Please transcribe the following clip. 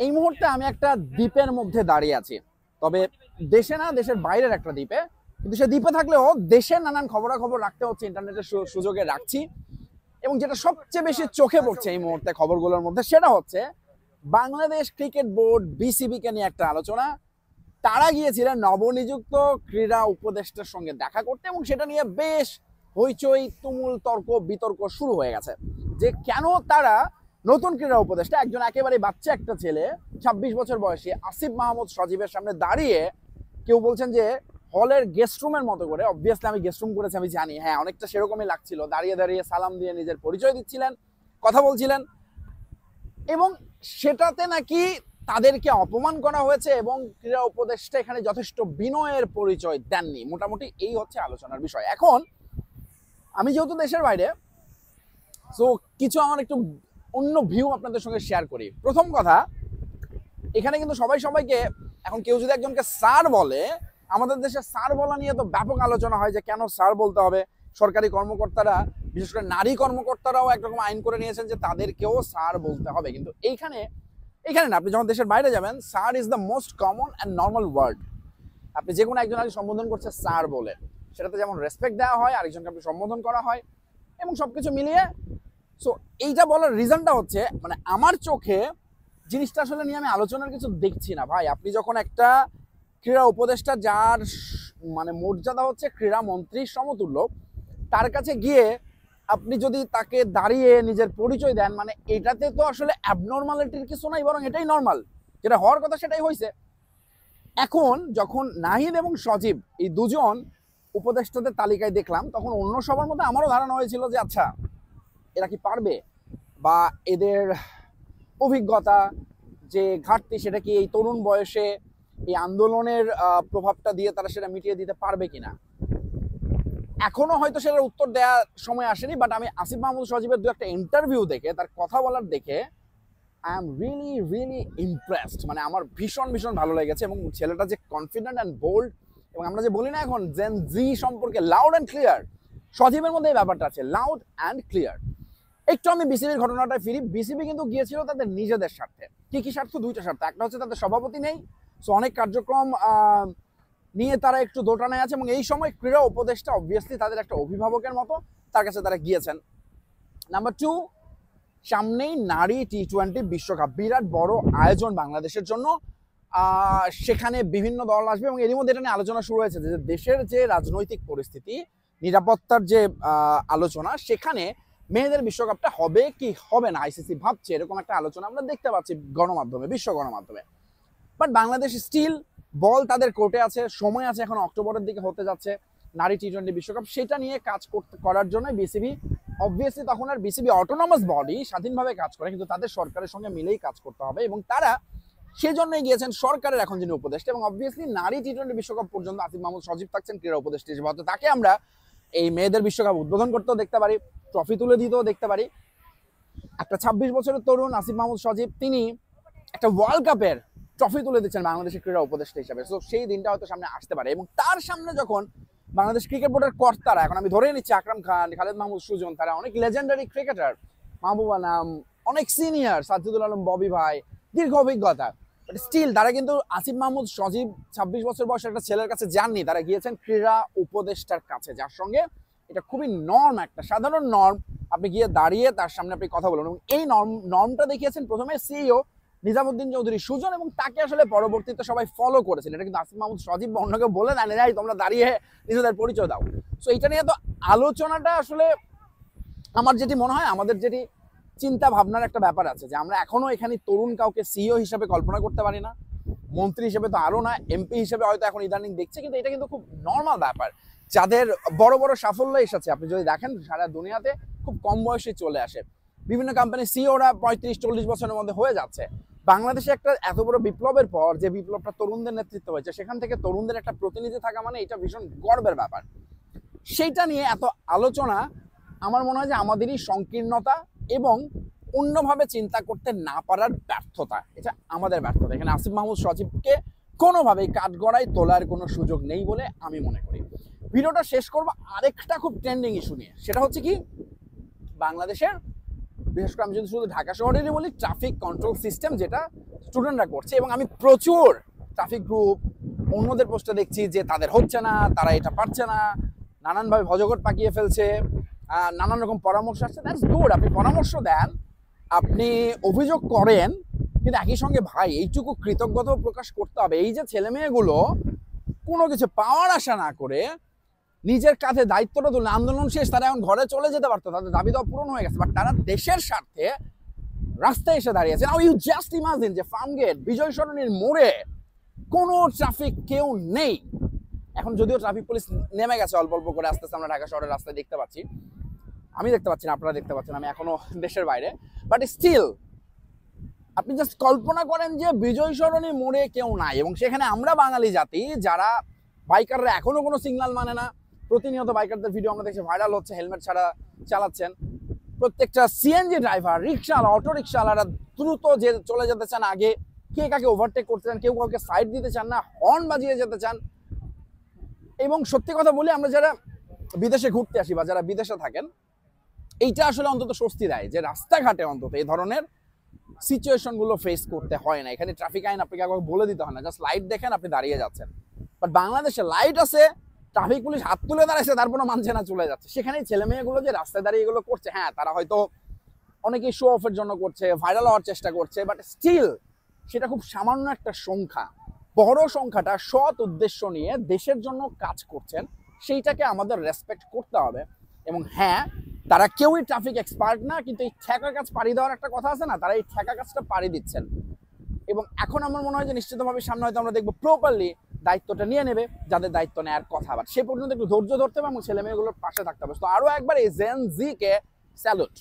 এই মুহূর্তে আমি একটা দ্বীপের মধ্যে দাঁড়িয়ে আছি, তবে দেশে না, দেশের বাইরের একটা দ্বীপে। কিন্তু সে দ্বীপে থাকলেও দেশের নানান খবরাখবর রাখতে হচ্ছে, ইন্টারনেটের সুযোগে রাখছি। এবং যেটা সবচেয়ে বেশি চোখে পড়ছে এই মুহূর্তে খবরগুলোর মধ্যে, সেটা হচ্ছে বাংলাদেশ ক্রিকেট বোর্ড বিসিবি কে নিয়ে একটা আলোচনা। তারা গিয়েছিলেন নবনিযুক্ত ক্রীড়া উপদেষ্টার সঙ্গে দেখা করতে, এবং সেটা নিয়ে বেশ হইচই, তুমুল তর্ক বিতর্ক শুরু হয়ে গেছে যে কেন তারা নতুন ক্রীড়া উপদেষ্টা, একজন একেবারে বাচ্চা একটা ছেলে 26 বছর বয়সী আসিফ মাহমুদ সজীবের সামনে দাঁড়িয়ে, কেউ বলছেন যে হলের গেস্ট রুমের মতো করে, অবভিয়াসলি আমি গেস্ট রুম করেছি আমি জানি, হ্যাঁ অনেকটা সেরকমই লাগছিল, দাঁড়িয়ে দাঁড়িয়ে সালাম দিয়ে নিজের পরিচয় দিচ্ছিলেন, কথা বলছিলেন, এবং সেটাতে নাকি তাদেরকে অপমান করা হয়েছে এবং ক্রীড়া উপদেষ্টা এখানে যথেষ্ট বিনয়ের পরিচয় দেননি। মোটামুটি এই হচ্ছে আলোচনার বিষয়। এখন আমি যেহেতু দেশের বাইরে, সো কিছু আমার একটু অন্য ভিউ আপনাদের সঙ্গে শেয়ার করি। প্রথম কথা, এখানে কিন্তু সবাই সবাইকে, এখন কেউ যদি একজনকে স্যার বলে, আমাদের দেশে স্যার বলা নিয়ে তো ব্যাপক আলোচনা হয় যে কেন স্যার বলতে হবে। সরকারি কর্মকর্তারা, বিশেষ করে নারী কর্মকর্তারাও একরকম আইন করে নিয়েছেন যে তাদেরকেও স্যার বলতে হবে। কিন্তু এইখানে না, আপনি যখন দেশের বাইরে যাবেন, sir is the most common and normal word. আপনি যে কোনো একজনকে সম্বোধন করছে স্যার বলে, সেটাতে যেমন রেসপেক্ট দেওয়া হয়, আরেকজনকে আপনি সম্বোধন করা হয়, এবং সবকিছু মিলিয়ে। সো এইটা বলার রিজনটা হচ্ছে, মানে আমার চোখে জিনিসটা আসলে নিয়ে আমি আলোচনার কিছু দেখছি না ভাই। আপনি যখন একটা ক্রীড়া উপদেষ্টা, যার মানে মর্যাদা হচ্ছে ক্রীড়া মন্ত্রীর সমতুল্য, তার কাছে গিয়ে আপনি যদি তাকে দাঁড়িয়ে নিজের পরিচয় দেন, মানে এটাতে তো আসলে অ্যাবনর্মালিটির কিছু নাই, বরং এটাই নর্মাল, যেটা হওয়ার কথা সেটাই হয়েছে। এখন যখন নাহিদ এবং সজীব এই দুজন উপদেষ্টাদের তালিকায় দেখলাম, তখন অন্য সবার মধ্যে আমারও ধারণা হয়েছিল যে আচ্ছা এরা কি পারবে, বা এদের অভিজ্ঞতা যে ঘাটতি, সেটা কি এই তরুণ বয়সে এই আন্দোলনের প্রভাবটা দিয়ে তারা সেটা মিটিয়ে দিতে পারবে কিনা। এখনো হয়তো সেটার উত্তর দেওয়ার সময় আসেনি, বাট আমি আসিফ মাহমুদ সজীবের দু একটা ইন্টারভিউ দেখে, তার কথা বলার দেখে, I am really really impressed. মানে আমার ভীষণ ভীষণ ভালো লেগেছে। এবং ছেলেটা যে কনফিডেন্ট অ্যান্ড বোল্ড, এবং আমরা যে বলি না এখন জেন জি সম্পর্কে লাউড অ্যান্ড ক্লিয়ার, সজীবের মধ্যে এই ব্যাপারটা আছে, লাউড অ্যান্ড ক্লিয়ার। একটু আমি বিসিবির ঘটনাটায় ফিরি। বিসিবি কিন্তু গিয়েছিল তাদের নিজেদের স্বার্থে। কি স্বার্থ? দুইটা স্বার্থ। একটা হচ্ছে তাদের সভাপতি নেই, সো অনেক কার্যক্রম নিয়ে তারা একটু দোটানায় আছে, এবং এই সময় ক্রীড়া উপদেষ্টা অবভিয়াসলি তাদের একটা অভিভাবকের মতো, তার কাছে তারা গিয়েছেন। নাম্বার টু, সামনেই নারী টি-20 বিশ্বকাপ, বিরাট বড় আয়োজন বাংলাদেশের জন্য। সেখানে বিভিন্ন দল আসবে, এবং এরই মধ্যে এটা নিয়ে আলোচনা শুরু হয়েছে যে দেশের যে রাজনৈতিক পরিস্থিতি, নিরাপত্তার যে আলোচনা, সেখানে মেয়েদের বিশ্বকাপটা হবে কি হবে না, আইসিসি ভাবছে, এরকম একটা আলোচনা আমরা দেখতে পাচ্ছি গণমাধ্যমে, বিশ্ব গণমাধ্যমে। বাট বাংলাদেশ স্টিল বল তাদের কোর্টে আছে, সময় আছে, এখন অক্টোবরের দিকে হতে যাচ্ছে নারী টি-20 বিশ্বকাপ, সেটা নিয়ে কাজ করার জন্য বিসিবি, অবভিয়াসলি তখন আর বিসিবি অটোনমাস বডি, স্বাধীনভাবে কাজ করে, কিন্তু তাদের সরকারের সঙ্গে মিলেই কাজ করতে হবে, এবং তারা সেজন্যই গিয়েছেন সরকারের এখন যিনি উপদেষ্টা। এবং অবভিয়াসলি নারী টি-20 বিশ্বকাপ পর্যন্ত আসিফ মাহমুদ সজীব থাকছেন ক্রীড়া উপদেষ্টা হিসেবে। হয়তো তাকে আমরা এই মেয়েদের বিশ্বকাপ উদ্বোধন করতেও দেখতে পারি, ট্রফি তুলে দিতেও দেখতে পারি। একটা 26 বছরের তরুণ আসিফ মাহমুদ সজীব, তিনি একটা ওয়ার্ল্ড কাপের ট্রফি তুলে দিচ্ছেন বাংলাদেশের ক্রীড়া উপদেষ্টা হিসেবে। সো সেই দিনটা হয়তো সামনে আসতে পারে, এবং তার সামনে যখন বাংলাদেশ ক্রিকেট বোর্ডের কর্তারা, এখন আমি ধরে নিচ্ছি আকরাম খান, খালেদ মাহমুদ সুজন, তারা অনেক লেজেন্ডারি ক্রিকেটার, মাহবুবা নাম, অনেক সিনিয়র, সাজ্জাদুল আলম ববি ভাই, দীর্ঘ অভিজ্ঞতা, বাট স্টিল তারা কিন্তু আসিফ মাহমুদ সজীব 26 বছর বয়সের একটা ছেলের কাছে যাননি, তারা গিয়েছেন ক্রীড়া উপদেষ্টার কাছে, যার সঙ্গে এটা খুবই নর্ম, একটা সাধারণ নর্ম, আপনি গিয়ে দাঁড়িয়ে তার সামনে আপনি কথা বলুন। এবং এই নর্মটা দেখিয়েছেন প্রথমে সিইও নিজামুদ্দিন চৌধুরী সুজন, এবং তাকে আসলে পরবর্তীতে সবাই ফলো করেছেন। এটা কিন্তু আসিফ মাহমুদ সজীব বা অন্যকে বলে দেন, যাই তোমরা দাঁড়িয়ে নিজেদের পরিচয় দাও। সো এইটা নিয়ে তো আলোচনাটা আসলে আমার যেটি মনে হয়, আমাদের যেটি চিন্তা ভাবনার একটা ব্যাপার আছে, যে আমরা এখনো এখানে তরুণ কাউকে সিইও হিসেবে কল্পনা করতে পারি না, মন্ত্রী হিসেবে তো আরো না, এমপি হিসেবে হয়তো এখন ইদানিং দেখছে, কিন্তু এটা কিন্তু খুব নর্মাল ব্যাপার। যাদের বড় বড় সাফল্য এসেছে, আপনি যদি দেখেন সারা দুনিয়াতে খুব কম বয়সে চলে আসে, বিভিন্ন কোম্পানির সিইওরা 35-40 বছরের মধ্যে হয়ে যাচ্ছে। বাংলাদেশে একটা এত বড় বিপ্লবের পর, যে বিপ্লবটা তরুণদের নেতৃত্ব হয়েছে, সেখান থেকে তরুণদের একটা প্রতিনিধি থাকা মানে এটা ভীষণ গর্বের ব্যাপার। সেইটা নিয়ে এত আলোচনা, আমার মনে হয় যে আমাদেরই সংকীর্ণতা এবং অন্যভাবে চিন্তা করতে না পারার ব্যর্থতা, এটা আমাদের ব্যর্থতা। এখানে আসিফ মাহমুদ সজীবকে কোনোভাবেই কাঠগড়ায় তোলার কোনো সুযোগ নেই বলে আমি মনে করি। ভিডিওটা শেষ করবো আরেকটা খুব ট্রেন্ডিং ইস্যু নিয়ে, সেটা হচ্ছে কি, বাংলাদেশের, বিশেষ করে আমি যদি শুধু ঢাকা শহরেরই বলি, ট্রাফিক কন্ট্রোল সিস্টেম, যেটা স্টুডেন্টরা করছে। এবং আমি প্রচুর ট্রাফিক গ্রুপ অন্যদের পোস্টে দেখছি যে তাদের হচ্ছে না, তারা এটা পারছে না, নানানভাবে ভজঘট পাকিয়ে ফেলছে, নানান রকম পরামর্শ আসছে। দ্যাটস গুড, আপনি পরামর্শ দেন, আপনি অভিযোগ করেন, কিন্তু একই সঙ্গে ভাই এইটুকু কৃতজ্ঞতা প্রকাশ করতে হবে। এই যে ছেলে মেয়েগুলো কোনো কিছু পাওয়ার আশা না করে নিজের কাঁধে দায়িত্বটা তুলে, আন্দোলন শেষ, তারা এখন ঘরে চলে যেতে পারতো, তাদের দাবি দাওয়া পূরণ হয়ে গেছে, বাট তারা দেশের স্বার্থে রাস্তায় এসে দাঁড়িয়েছে। নাও ইউ জাস্ট ইমাজিন যে ফার্মগেট বিজয় সরণির মোড়ে কোনো ট্রাফিক কেউ নেই। এখন যদিও ট্রাফিক পুলিশ নেমে গেছে অল্প অল্প করে, আস্তে আস্তে আমরা ঢাকা শহরের রাস্তায় দেখতে পাচ্ছি, আমি দেখতে পাচ্ছি না, আপনারা দেখতে পাচ্ছেন, আমি এখনো দেশের বাইরে, বাট স্টিল আপনি জাস্ট কল্পনা করেন যে বিজয় সরণী মোড়ে কেউ নাই, এবং সেখানে আমরা বাঙালি জাতি যারা বাইকাররা এখনো কোনো সিগন্যাল মানে না, প্রতিনিয়ত বাইকারদের ভিডিও আমরা দেখছি ভাইরাল হচ্ছে, হেলমেট ছাড়া চালাচ্ছেন, প্রত্যেকটা সিএনজি ড্রাইভার, রিক্সাওয়ালা, অটো রিক্সাওয়ালারা দ্রুত যে চলে যেতে চান আগে, কে কাকে ওভারটেক করতে চান, কেউ কাউকে সাইড দিতে চান না, হর্ন বাজিয়ে যেতে চান। এবং সত্যি কথা বলি, আমরা যারা বিদেশে ঘুরতে আসি বা যারা বিদেশে থাকেন, এইটা আসলে অন্তত স্বস্তি দেয় যে রাস্তাঘাটে অন্তত এই ধরনের সিচুয়েশন গুলো ফেস করতে হয় না। এখানে ট্রাফিক আইন আপনাকে কাউকে বলে দিতে হয় না, জাস্ট লাইট দেখেন আপনি দাঁড়িয়ে যাচ্ছেন। বাট বাংলাদেশে লাইট আছে, ট্রাফিক পুলিশ হাত তুলে দাঁড়াইছে, তারপরে মানছে না, চলে যাচ্ছে। সেখানে ছেলে মেয়েগুলো যে রাস্তায় দাঁড়িয়ে এগুলো করছে, হ্যাঁ তারা হয়তো অনেকেই শো অফের জন্য করছে, ভাইরাল হওয়ার চেষ্টা করছে, বাট স্টিল সেটা খুব সামান্য একটা সংখ্যা। বড় সংখ্যাটা সৎ উদ্দেশ্য নিয়ে দেশের জন্য কাজ করছেন, সেইটাকে আমাদের রেসপেক্ট করতে হবে। এবং হ্যাঁ, তারা কেউই ট্রাফিক এক্সপার্ট না, কিন্তু এই ঠেকা কাজ পাড়ি দেওয়ার একটা কথা আছে না, তারা এই ঠেকা কাজটা পাড়ি দিচ্ছেন। এবং এখন আমার মনে হয় যে নিশ্চিতভাবে সামনে হয়তো আমরা দেখবো প্রপারলি দায়িত্বটা নিয়ে নেবে যাদের দায়িত্ব নেওয়ার কথা। বাট সে পর্যন্ত একটু ধৈর্য ধরতে হবে এবং ছেলে মেয়েগুলোর পাশে থাকতে হবে। তো আরো একবার এই জেন জি কে স্যালুট।